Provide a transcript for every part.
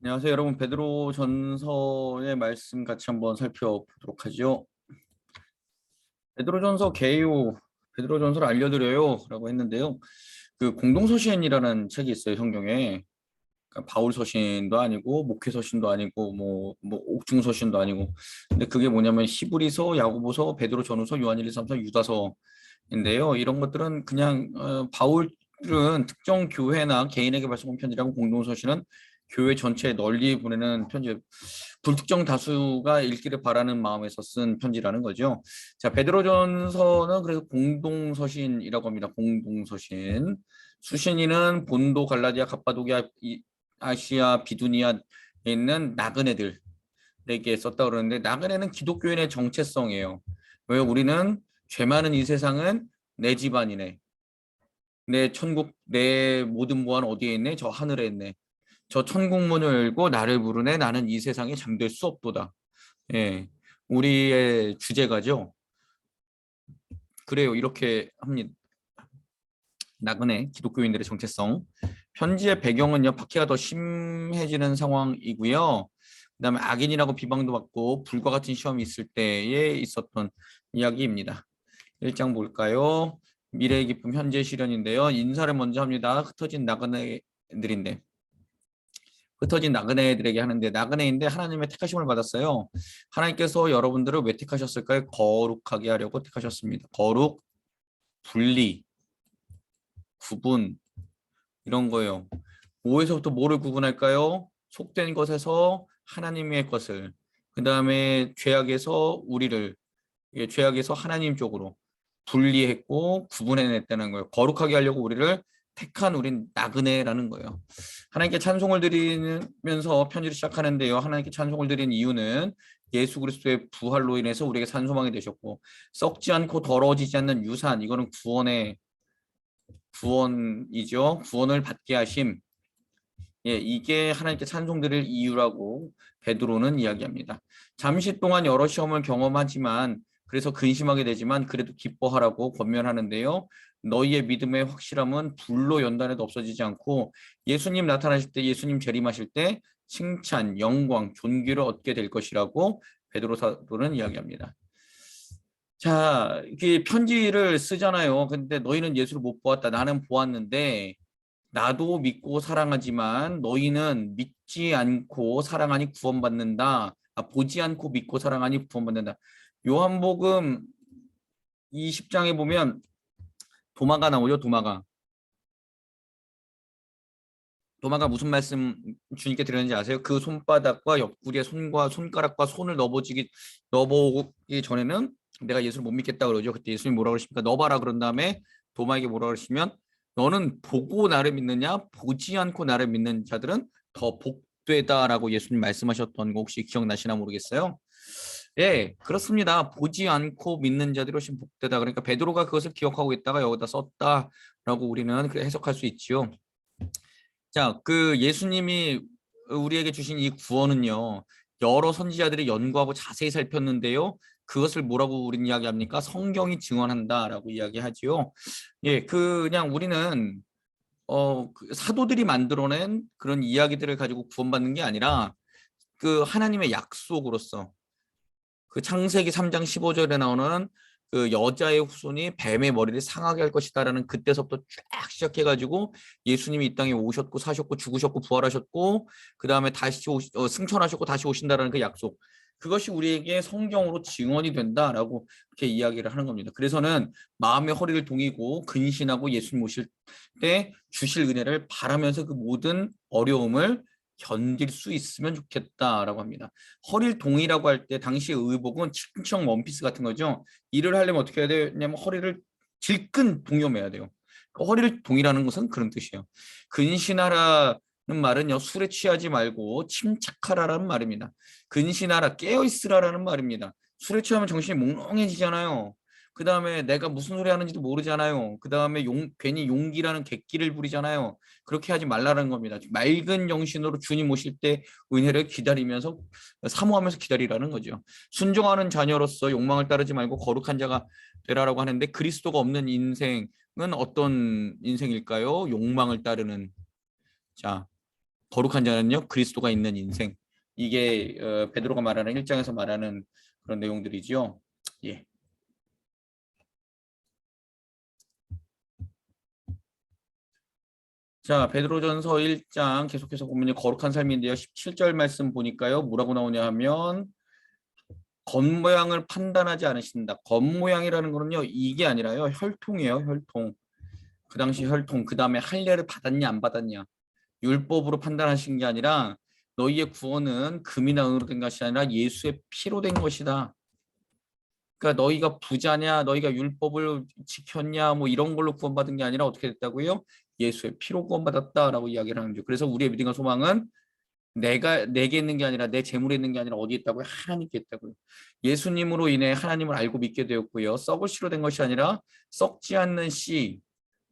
안녕하세요, 여러분. 베드로 전서의 말씀 같이 한번 살펴보도록 하죠. 베드로 전서 개요, 베드로 전서를 알려드려요라고 했는데요. 그 공동서신이라는 책이 있어요, 성경에. 그러니까 바울 서신도 아니고 목회 서신도 아니고 뭐 옥중 서신도 아니고. 근데 그게 뭐냐면 히브리서, 야고보서, 베드로 전후서, 요한 1, 2, 3서, 유다서인데요. 이런 것들은 그냥 바울은 특정 교회나 개인에게 발송한 편지라고, 공동서신은 교회 전체에 널리 보내는 편지, 불특정 다수가 읽기를 바라는 마음에서 쓴 편지라는 거죠. 자, 베드로전서는 그래서 공동서신이라고 합니다. 공동서신. 수신인은 본도, 갈라디아, 갑바도기아, 아시아, 비두니아에 있는 나그네들에게 썼다 그러는데, 나그네는 기독교인의 정체성이에요. 왜? 우리는 죄 많은 이 세상은 내 집안이네. 내 천국, 내 모든 무한 어디에 있네? 저 하늘에 있네. 저 천국문을 열고 나를 부르네. 나는 이 세상에 잠들 수 없도다. 예, 우리의 주제가죠. 그래요. 이렇게 합니다. 나그네 기독교인들의 정체성. 편지의 배경은요, 박해가 더 심해지는 상황이고요. 그다음에 악인이라고 비방도 받고 불과 같은 시험이 있을 때에 있었던 이야기입니다. 1장 볼까요? 미래의 기쁨, 현재 시련인데요. 인사를 먼저 합니다. 흩어진 나그네들인데, 흩어진 나그네들에게 하는데, 나그네인데 하나님의 택하심을 받았어요. 하나님께서 여러분들을 왜 택하셨을까요? 거룩하게 하려고 택하셨습니다. 거룩, 분리, 구분, 이런 거예요. 뭐에서부터 뭐를 구분할까요? 속된 것에서 하나님의 것을, 그 다음에 죄악에서 우리를, 죄악에서 하나님 쪽으로 분리했고 구분해냈다는 거예요. 거룩하게 하려고 우리를 택한 우린 나그네라는 거예요. 하나님께 찬송을 드리면서 편지를 시작하는데요. 하나님께 찬송을 드리는 이유는 예수 그리스도의 부활로 인해서 우리에게 산소망이 되셨고, 썩지 않고 더러워지지 않는 유산, 이거는 구원이죠. 구원을 받게 하심. 예, 이게 하나님께 찬송드릴 이유라고 베드로는 이야기합니다. 잠시 동안 여러 시험을 경험하지만, 그래서 근심하게 되지만 그래도 기뻐하라고 권면하는데요. 너희의 믿음의 확실함은 불로 연단해도 없어지지 않고, 예수님 나타나실 때, 예수님 재림하실 때 칭찬, 영광, 존귀를 얻게 될 것이라고 베드로 사도는 이야기합니다. 자, 이게 편지를 쓰잖아요. 근데 너희는 예수를 못 보았다. 나는 보았는데, 나도 믿고 사랑하지만 너희는 믿지 않고 사랑하니 구원받는다. 보지 않고 믿고 사랑하니 구원받는다. 요한복음 20장에 보면 도마가 나오죠. 도마가 무슨 말씀 주님께 드렸는지 아세요? 그 손바닥과 옆구리에 손과 손가락과 손을 넣어보기 전에는 내가 예수를 못 믿겠다 그러죠. 그때 예수님 뭐라 그러십니까? 넣어봐라 그런 다음에 도마에게 뭐라 그러시면, 너는 보고 나를 믿느냐 보지 않고 나를 믿는 자들은 더 복되다라고 예수님 말씀하셨던 거 혹시 기억나시나 모르겠어요. 예, 그렇습니다. 보지 않고 믿는 자들이 훨씬 복되다. 그러니까 베드로가 그것을 기억하고 있다가 여기다 썼다라고 우리는 그렇게 해석할 수 있지요. 자, 그 예수님이 우리에게 주신 이 구원은요, 여러 선지자들이 연구하고 자세히 살폈는데요. 그것을 뭐라고 우리는 이야기합니까? 성경이 증언한다라고 이야기하지요. 예, 그냥 우리는 그 사도들이 만들어낸 그런 이야기들을 가지고 구원받는 게 아니라, 그 하나님의 약속으로서, 그 창세기 3장 15절에 나오는 그 여자의 후손이 뱀의 머리를 상하게 할 것이다라는, 그때서부터 쫙 시작해가지고 예수님이 이 땅에 오셨고 사셨고 죽으셨고 부활하셨고 그 다음에 다시 승천하셨고 다시 오신다라는 그 약속, 그것이 우리에게 성경으로 증언이 된다라고 그렇게 이야기를 하는 겁니다. 그래서는 마음의 허리를 동이고 근신하고 예수님 오실 때 주실 은혜를 바라면서 그 모든 어려움을 견딜 수 있으면 좋겠다라고 합니다. 허리를 동이라고 할 때 당시 의복은 층층 원피스 같은 거죠. 일을 하려면 어떻게 해야 되냐면 허리를 질끈 동여매야 돼요. 허리를 동이라는 것은 그런 뜻이에요. 근신하라는 말은요, 술에 취하지 말고 침착하라라는 말입니다. 근신하라, 깨어있으라라는 말입니다. 술에 취하면 정신이 몽롱해지잖아요. 그 다음에 내가 무슨 소리 하는지도 모르잖아요. 그 다음에 괜히 용기라는 객기를 부리잖아요. 그렇게 하지 말라는 겁니다. 맑은 정신으로 주님 오실 때 은혜를 기다리면서, 사모하면서 기다리라는 거죠. 순종하는 자녀로서 욕망을 따르지 말고 거룩한 자가 되라라고 하는데, 그리스도가 없는 인생은 어떤 인생일까요? 욕망을 따르는 자, 거룩한 자는요 그리스도가 있는 인생. 이게 베드로가 말하는 1장에서 말하는 그런 내용들이지요. 예. 자, 베드로전서 1장 계속해서 보면 거룩한 삶인데요. 17절 말씀 보니까요. 뭐라고 나오냐 하면 겉모양을 판단하지 않으신다. 겉모양이라는 거는요. 이게 아니라요. 혈통이에요. 혈통. 그 당시 혈통. 그 다음에 할례를 받았냐 안 받았냐. 율법으로 판단하신 게 아니라 너희의 구원은 금이나 은으로 된 것이 아니라 예수의 피로 된 것이다. 그러니까 너희가 부자냐, 너희가 율법을 지켰냐, 뭐 이런 걸로 구원받은 게 아니라 어떻게 됐다고요? 예수의 피로 구원받았다라고 이야기를 하는 거죠. 그래서 우리의 믿음과 소망은 내게 있는 게 아니라 내 재물에 있는 게 아니라 어디에 있다고요? 하나님께 있다고요. 예수님으로 인해 하나님을 알고 믿게 되었고요. 썩을 씨로 된 것이 아니라 썩지 않는 씨,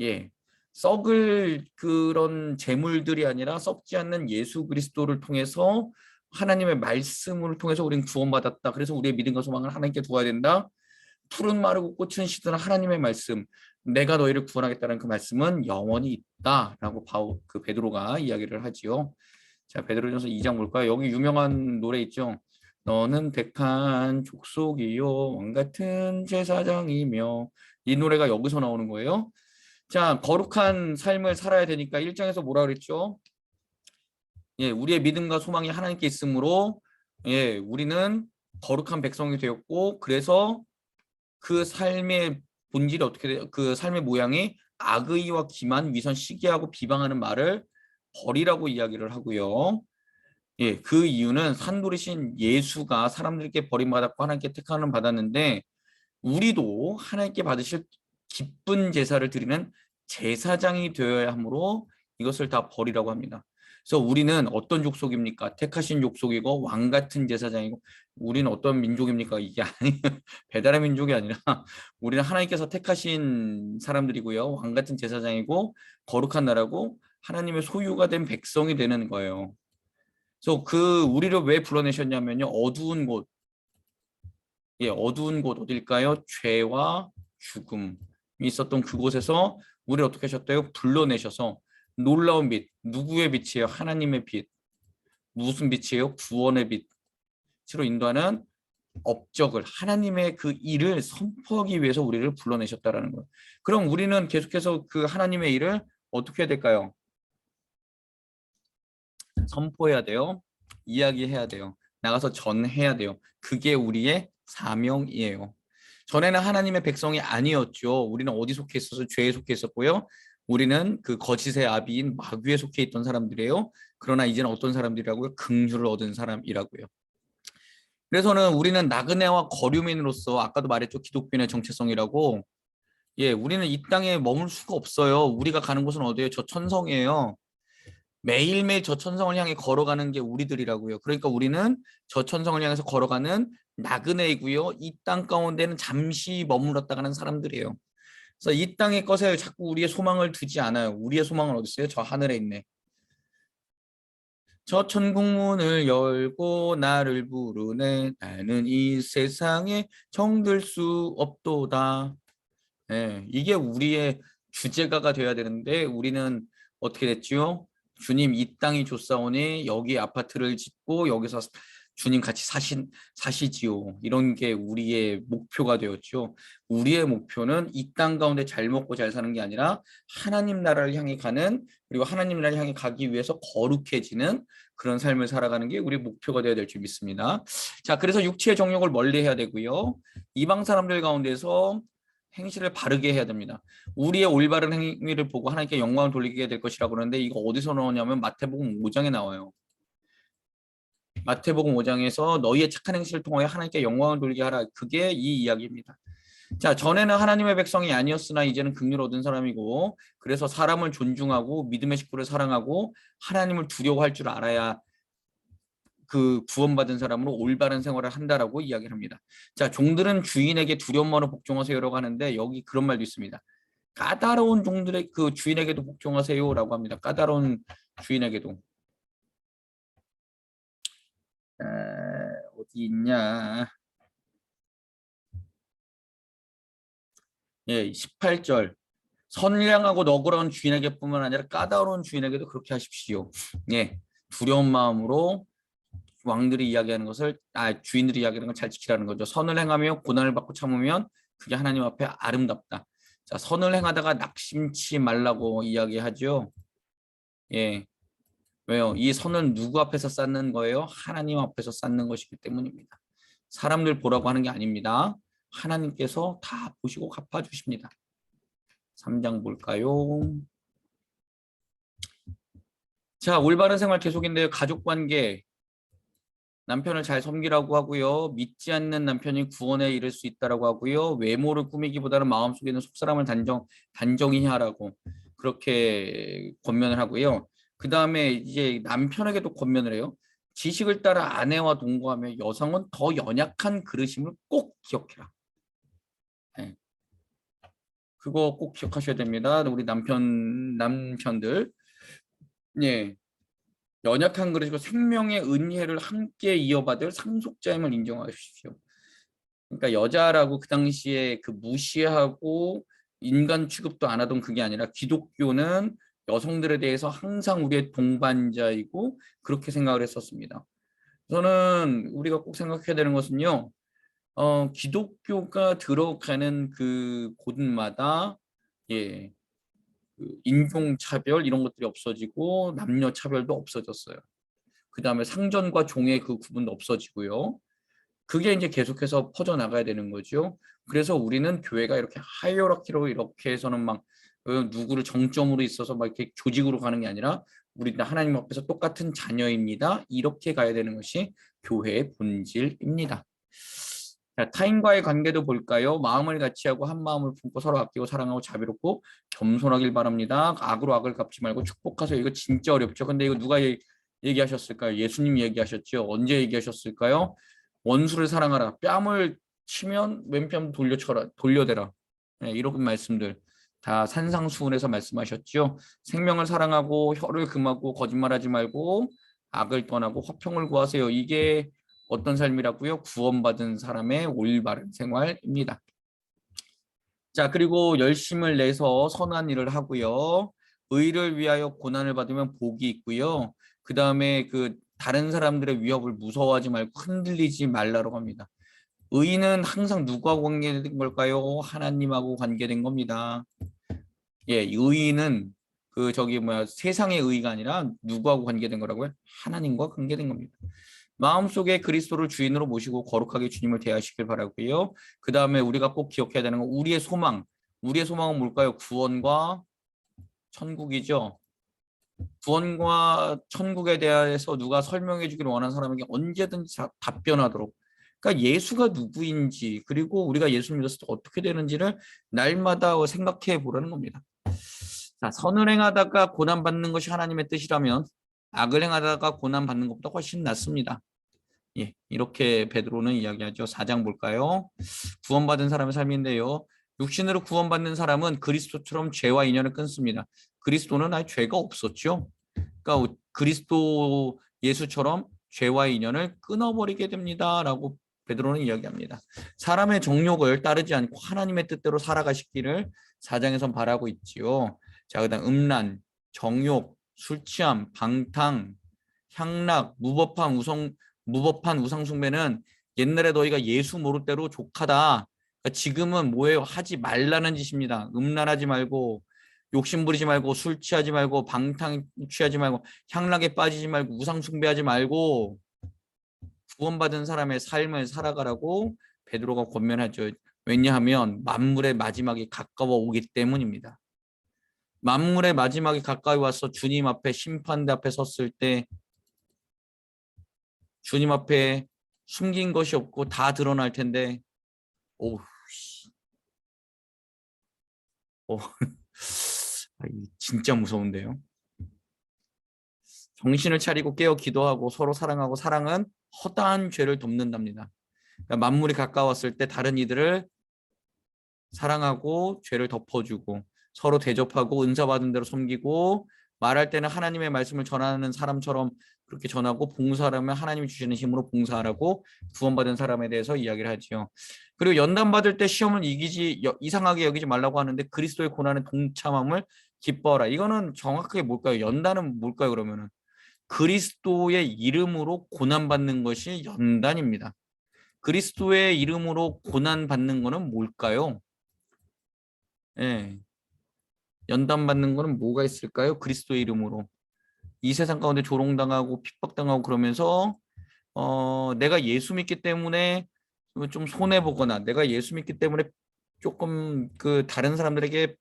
예, 썩을 그런 재물들이 아니라 썩지 않는 예수 그리스도를 통해서 하나님의 말씀을 통해서 우리는 구원받았다. 그래서 우리의 믿음과 소망을 하나님께 두어야 된다. 푸른 마르고 꽃은 시드는 하나님의 말씀, 내가 너희를 구원하겠다는 그 말씀은 영원히 있다라고 그 베드로가 이야기를 하지요. 자, 베드로전서 2장 볼까요? 여기 유명한 노래 있죠. 너는 택한 족속이요 왕 같은 제사장이며, 이 노래가 여기서 나오는 거예요. 자, 거룩한 삶을 살아야 되니까 1장에서 뭐라 그랬죠? 예, 우리의 믿음과 소망이 하나님께 있으므로 예, 우리는 거룩한 백성이 되었고, 그래서 그 삶의 본질이 어떻게 돼요? 그 삶의 모양이 악의와 기만, 위선, 시기하고 비방하는 말을 버리라고 이야기를 하고요. 예, 그 이유는 산돌이신 예수가 사람들께 버림받았고 하나님께 택하는 받았는데, 우리도 하나님께 받으실 기쁜 제사를 드리는 제사장이 되어야 하므로 이것을 다 버리라고 합니다. 그래서 우리는 어떤 족속입니까? 택하신 족속이고 왕 같은 제사장이고, 우리는 어떤 민족입니까? 이게 아니 배달의 민족이 아니라 우리는 하나님께서 택하신 사람들이고요. 왕 같은 제사장이고 거룩한 나라고 하나님의 소유가 된 백성이 되는 거예요. 그래서 그 우리를 왜 불러내셨냐면요. 어두운 곳, 예, 어두운 곳 어딜까요? 죄와 죽음이 있었던 그곳에서 우리를 어떻게 하셨대요? 불러내셔서 놀라운 빛, 누구의 빛이에요? 하나님의 빛. 무슨 빛이에요? 구원의 빛으로 인도하는 업적을, 하나님의 그 일을 선포하기 위해서 우리를 불러내셨다라는 거예요. 그럼 우리는 계속해서 그 하나님의 일을 어떻게 해야 될까요? 선포해야 돼요. 이야기해야 돼요. 나가서 전해야 돼요. 그게 우리의 사명이에요. 전에는 하나님의 백성이 아니었죠. 우리는 어디 속해 있어서 죄에 속해 있었고요. 우리는 그 거짓의 아비인 마귀에 속해 있던 사람들이에요. 그러나 이제는 어떤 사람들이라고요? 긍휼을 얻은 사람이라고요. 그래서는 우리는 나그네와 거류민으로서 아까도 말했죠. 기독교인의 정체성이라고. 예, 우리는 이 땅에 머물 수가 없어요. 우리가 가는 곳은 어디예요? 저 천성이에요. 매일매일 저 천성을 향해 걸어가는 게 우리들이라고요. 그러니까 우리는 저 천성을 향해서 걸어가는 나그네이고요. 이 땅 가운데는 잠시 머물렀다 가는 사람들이에요. 그래서 이 땅의 것에 자꾸 우리의 소망을 두지 않아요. 우리의 소망은 어디 있어요? 저 하늘에 있네. 저 천국문을 열고 나를 부르네. 나는 이 세상에 정들 수 없도다. 예, 이게 우리의 주제가가 돼야 되는데 우리는 어떻게 됐지요? 주님 이 땅이 좋사오니 여기 아파트를 짓고 여기서 주님 같이 사시지요. 이런 게 우리의 목표가 되었죠. 우리의 목표는 이 땅 가운데 잘 먹고 잘 사는 게 아니라 하나님 나라를 향해 가는, 그리고 하나님 나라를 향해 가기 위해서 거룩해지는 그런 삶을 살아가는 게 우리 목표가 되어야 될 줄 믿습니다. 자, 그래서 육체의 정욕을 멀리 해야 되고요. 이방 사람들 가운데서 행실을 바르게 해야 됩니다. 우리의 올바른 행위를 보고 하나님께 영광을 돌리게 될 것이라고 그러는데, 이거 어디서 나오냐면 마태복음 5장에 나와요. 마태복음 5장에서 너희의 착한 행실을 통하여 하나님께 영광을 돌리게 하라. 그게 이 이야기입니다. 자, 전에는 하나님의 백성이 아니었으나 이제는 긍휼을 얻은 사람이고, 그래서 사람을 존중하고 믿음의 식구를 사랑하고 하나님을 두려워할 줄 알아야 그 구원받은 사람으로 올바른 생활을 한다라고 이야기를 합니다. 자, 종들은 주인에게 두려움으로 복종하세요라고 하는데 여기 그런 말도 있습니다. 까다로운 종들의 그 주인에게도 복종하세요라고 합니다. 까다로운 주인에게도. 어디 있냐? 예, 18절. 선을 향하고 너그러운 주인에게뿐만 아니라 까다로운 주인에게도 그렇게 하십시오. 예, 두려운 마음으로 왕들이 이야기하는 것을 주인들이 이야기하는 걸 잘 지키라는 거죠. 선을 행하며 고난을 받고 참으면 그게 하나님 앞에 아름답다. 자, 선을 행하다가 낙심치 말라고 이야기하죠. 예, 왜요? 이 선은 누구 앞에서 쌓는 거예요? 하나님 앞에서 쌓는 것이기 때문입니다. 사람들 보라고 하는 게 아닙니다. 하나님께서 다 보시고 갚아주십니다. 3장 볼까요? 자, 올바른 생활 계속인데요. 가족관계. 남편을 잘 섬기라고 하고요. 믿지 않는 남편이 구원에 이를 수 있다라고 하고요. 외모를 꾸미기보다는 마음속에 있는 속사람을 단정히 하라고 그렇게 권면을 하고요. 그 다음에 이제 남편에게도 권면을 해요. 지식을 따라 아내와 동거하며 여성은 더 연약한 그릇임을 꼭 기억해라. 네. 그거 꼭 기억하셔야 됩니다. 우리 남편들. 예. 연약한 그릇이고 생명의 은혜를 함께 이어받을 상속자임을 인정하십시오. 그러니까 여자라고 그 당시에 그 무시하고 인간 취급도 안 하던 그게 아니라 기독교는 여성들에 대해서 항상 우리의 동반자이고 그렇게 생각을 했었습니다. 저는 우리가 꼭 생각해야 되는 것은요. 기독교가 들어가는 그 곳마다 예, 그 인종차별 이런 것들이 없어지고 남녀차별도 없어졌어요. 그 다음에 상전과 종의 그 구분도 없어지고요. 그게 이제 계속해서 퍼져나가야 되는 거죠. 그래서 우리는 교회가 이렇게 하이어라키로 이렇게 해서는 막 누구를 정점으로 있어서 막 이렇게 조직으로 가는 게 아니라 우리는 하나님 앞에서 똑같은 자녀입니다. 이렇게 가야 되는 것이 교회의 본질입니다. 자, 타인과의 관계도 볼까요? 마음을 같이 하고 한 마음을 품고 서로 아끼고 사랑하고 자비롭고 겸손하길 바랍니다. 악으로 악을 갚지 말고 축복하세요. 이거 진짜 어렵죠. 근데 이거 누가 얘기하셨을까요? 예수님이 얘기하셨죠. 언제 얘기하셨을까요? 원수를 사랑하라. 뺨을 치면 왼뺨 돌려대라. 네, 이런 말씀들 다 산상수훈에서 말씀하셨죠. 생명을 사랑하고 혀를 금하고 거짓말하지 말고 악을 떠나고 화평을 구하세요. 이게 어떤 삶이라고요? 구원받은 사람의 올바른 생활입니다. 자, 그리고 열심을 내서 선한 일을 하고요. 의를 위하여 고난을 받으면 복이 있고요. 그 다음에 그 다른 사람들의 위협을 무서워하지 말고 흔들리지 말라고 합니다. 의는 항상 누구하고 관계된 걸까요? 하나님하고 관계된 겁니다. 예, 의는 그 저기 뭐야 세상의 의가 아니라 누구하고 관계된 거라고요? 하나님과 관계된 겁니다. 마음속에 그리스도를 주인으로 모시고 거룩하게 주님을 대하시길 바라고요. 그 다음에 우리가 꼭 기억해야 되는 건 우리의 소망. 우리의 소망은 뭘까요? 구원과 천국이죠. 구원과 천국에 대해서 누가 설명해 주기를 원하는 사람에게 언제든지 답변하도록. 그러니까 예수가 누구인지 그리고 우리가 예수 믿었을 때 어떻게 되는지를 날마다 생각해 보라는 겁니다. 자, 선을 행하다가 고난받는 것이 하나님의 뜻이라면 악을 행하다가 고난받는 것보다 훨씬 낫습니다. 예, 이렇게 베드로는 이야기하죠. 4장 볼까요? 구원받은 사람의 삶인데요. 육신으로 구원받는 사람은 그리스도처럼 죄와 인연을 끊습니다. 그리스도는 아예 죄가 없었죠. 그러니까 그리스도 예수처럼 죄와 인연을 끊어버리게 됩니다라고 베드로는 이야기합니다. 사람의 정욕을 따르지 않고 하나님의 뜻대로 살아가시기를 4장에선 바라고 있지요. 자, 그다음 음란, 정욕, 술 취함, 방탕, 향락, 무법한 우상 숭배는 옛날에 너희가 예수 모를 대로 족하다. 그러니까 지금은 뭐예요? 하지 말라는 짓입니다. 음란하지 말고 욕심 부리지 말고 술 취하지 말고 방탕 취하지 말고 향락에 빠지지 말고 우상 숭배하지 말고 구원받은 사람의 삶을 살아가라고 베드로가 권면하죠. 왜냐하면 만물의 마지막이 가까워 오기 때문입니다. 만물의 마지막이 가까이 와서 주님 앞에 심판대 앞에 섰을 때 주님 앞에 숨긴 것이 없고 다 드러날 텐데 오우 진짜 무서운데요. 정신을 차리고 깨어 기도하고 서로 사랑하고 사랑은 허다한 죄를 덮는답니다. 그러니까 만물이 가까웠을 때 다른 이들을 사랑하고 죄를 덮어주고 서로 대접하고 은사 받은 대로 섬기고 말할 때는 하나님의 말씀을 전하는 사람처럼 그렇게 전하고, 봉사하면 하나님이 주시는 힘으로 봉사하라고 구원받은 사람에 대해서 이야기를 하지요. 그리고 연단 받을 때 시험을 이상하게 여기지 말라고 하는데, 그리스도의 고난에 동참함을 기뻐하라. 이거는 정확하게 뭘까요? 연단은 뭘까요? 그러면은 그리스도의 이름으로 고난 받는 것이 연단입니다. 그리스도의 이름으로 고난 받는 거는 뭘까요? 예. 연단 받는 거는 뭐가 있을까요? 그리스도의 이름으로. 이 세상 가운데 조롱당하고 핍박당하고 그러면서 내가 예수 믿기 때문에 좀 손해 보거나, 내가 예수 믿기 때문에 조금 그 다른 사람들에게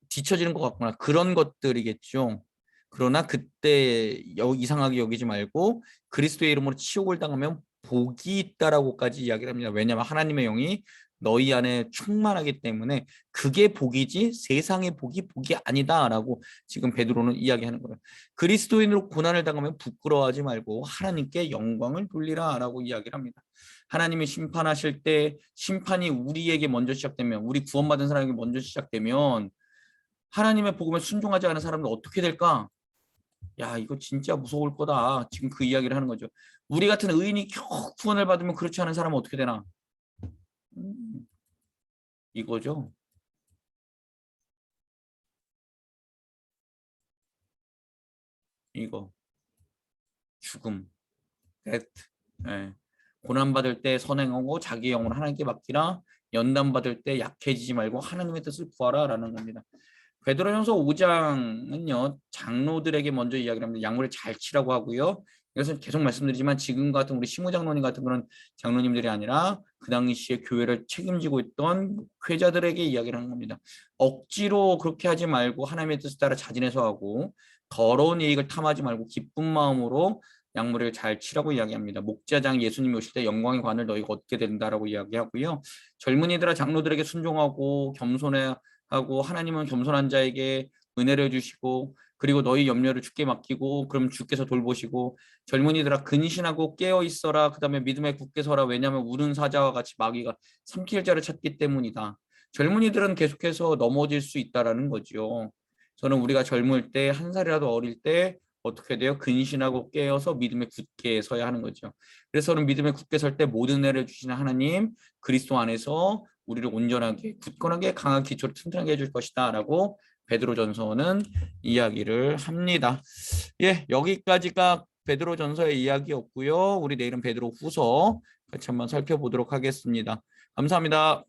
뒤처지는 것 같구나, 그런 것들이겠죠. 그러나 그때 이상하게 여기지 말고 그리스도의 이름으로 치욕을 당하면 복이 있다라고까지 이야기를 합니다. 왜냐하면 하나님의 영이 너희 안에 충만하기 때문에 그게 복이지 세상의 복이 아니다라고 지금 베드로는 이야기하는 거예요. 그리스도인으로 고난을 당하면 부끄러워하지 말고 하나님께 영광을 돌리라라고 이야기를 합니다. 하나님이 심판하실 때 심판이 우리에게 먼저 시작되면, 우리 구원받은 사람에게 먼저 시작되면 하나님의 복음에 순종하지 않은 사람은 어떻게 될까? 야, 이거 진짜 무서울 거다. 지금 그 이야기를 하는 거죠. 우리 같은 의인이 겨우 구원을 받으면 그렇지 않은 사람은 어떻게 되나? 음, 이거죠. 이거. 죽음. death. 예. 고난받을 때 선행하고 자기 영혼을 하나님께 맡기라. 연단받을 때 약해지지 말고 하나님의 뜻을 구하라 라는 겁니다. 베드로전서 5장은요, 장로들에게 먼저 이야기를 합니다. 양무를 잘 치라고 하고요. 이것은 계속 말씀드리지만 지금 같은 우리 시무장로님 같은 그런 장로님들이 아니라 그 당시에 교회를 책임지고 있던 회자들에게 이야기를 하는 겁니다. 억지로 그렇게 하지 말고 하나님의 뜻을 따라 자진해서 하고, 더러운 이익을 탐하지 말고 기쁜 마음으로 양무를 잘 치라고 이야기합니다. 목자장 예수님이 오실 때 영광의 관을 너희가 얻게 된다라고 이야기하고요. 젊은이들아 장로들에게 순종하고 겸손하고, 하나님은 겸손한 자에게 은혜를 주시고, 그리고 너희 염려를 주께 맡기고 그럼 주께서 돌보시고, 젊은이들아 근신하고 깨어 있어라. 그다음에 믿음에 굳게 서라. 왜냐하면 우는 사자와 같이 마귀가 삼킬 자를 찾기 때문이다. 젊은이들은 계속해서 넘어질 수 있다라는 거죠. 저는 우리가 젊을 때, 한 살이라도 어릴 때 어떻게 돼요? 근신하고 깨어서 믿음에 굳게 서야 하는 거죠. 그래서 저는 믿음에 굳게 설 때 모든 은혜를 주시는 하나님, 그리스도 안에서 우리를 온전하게, 굳건하게, 강한 기초를 튼튼하게 해줄 것이다 라고 베드로전서는 이야기를 합니다. 예, 여기까지가 베드로전서의 이야기였고요. 우리 내일은 베드로후서 같이 한번 살펴보도록 하겠습니다. 감사합니다.